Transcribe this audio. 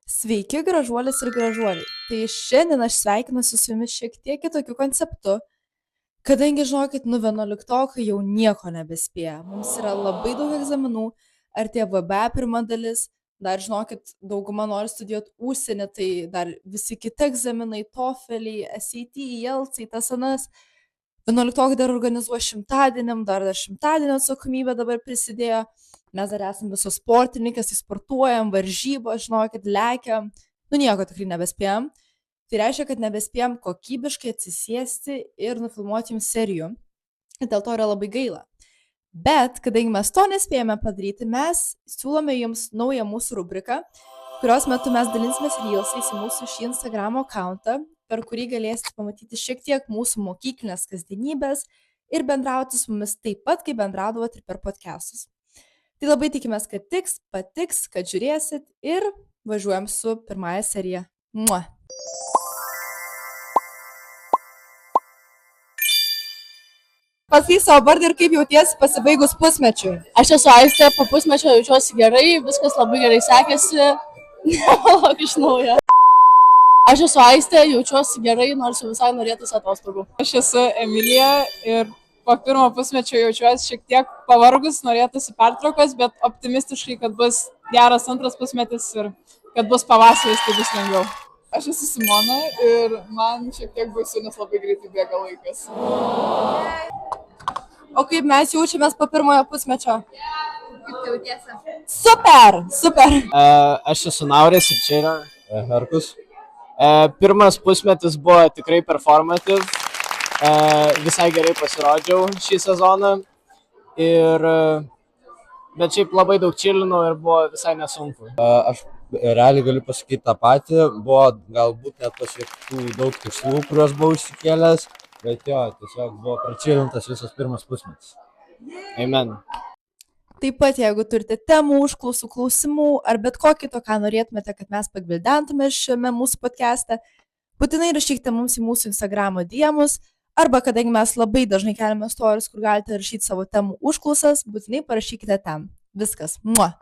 Sveiki, gražuolis ir gražuoliai. Tai šiandien aš sveikinuosi su jumis šiek tiek kitokiu konceptu, kadangi žinokit, 11 jau nieko nebespėja. Mums yra labai daug egzaminų, ar tie VB pirma dalis, dar žinokit, dauguma nori studijuoti užsienį, tai dar visi kiti egzaminai, TOEFL, SAT, IELTS, tas anas. 11 dar organizuoja šimtadieniam, dar šimtadienio atsakomybė dabar prisidėjo. Mes dar esame visos sportininkės, tai sportuojam, varžybos, žinokit, lekiam. Nieko tikrai nebespėjom. Tai reiškia, kad nebespėjom kokybiškai atsisėsti ir nufilmuoti jums serijų. Ir dėl to yra labai gaila. Bet, kadangi mes to nespėjome padaryti, mes siūlome jums naują mūsų rubriką, kurios metu mes dalinsimės reelsais į mūsų šį Instagram accountą, per kurį galėsite pamatyti šiek tiek mūsų mokyklinės kasdienybės ir bendrauti su mumis taip pat, kaip bendraudavot ir per podcastus. Tai labai tikimės, kad tiks, patiks, kad žiūrėsit ir važiuojam su pirmąja serija. Mua. Pasakyk savo vardą ir kaip jautiesi pasibaigus pusmečiui. Aš esu Aistė, po pusmečio jaučiuosi gerai, viskas labai gerai sekėsi. Palauk iš naujo. Aš esu Aistė, jaučiuosi gerai, nors jau visai norėtųsi atostogų. Aš esu Emilija ir po pirmo pusmečio jaučiuosi šiek tiek pavargus, norėtųsi pertraukos, bet optimistiškai, kad bus geras antras pusmetis ir kad bus pavasaris, tai bus lengviau. Aš esu Simona ir man šiek tiek baisu, nes labai greitai bėga laikas. O kaip mes jaučiamės po pirmojo pusmečio? Kaip jautiesi? Super, super. Aš esu Nauris ir čia yra Herkus. Pirmas pusmetis buvo tikrai performative, visai gerai pasirodžiau šį sezoną, bet šiaip labai daug čilinau ir buvo visai nesunku. Aš realiai galiu pasakyti tą patį, buvo galbūt net pasiektų daug tikslų, kuriuos buvau išsikėlęs, bet jo, tiesiog buvo pračilintas visas pirmas pusmetis. Amen. Taip pat, jeigu turite temų, užklausų, klausimų ar bet ko kito, ką norėtumėte, kad mes pagvildentume šiame mūsų podcast'e, būtinai rašykite mums į mūsų Instagramo DM'us, arba kadangi mes labai dažnai keliame stories, kur galite rašyti savo temų užklausas, būtinai parašykite ten. Viskas. Mua.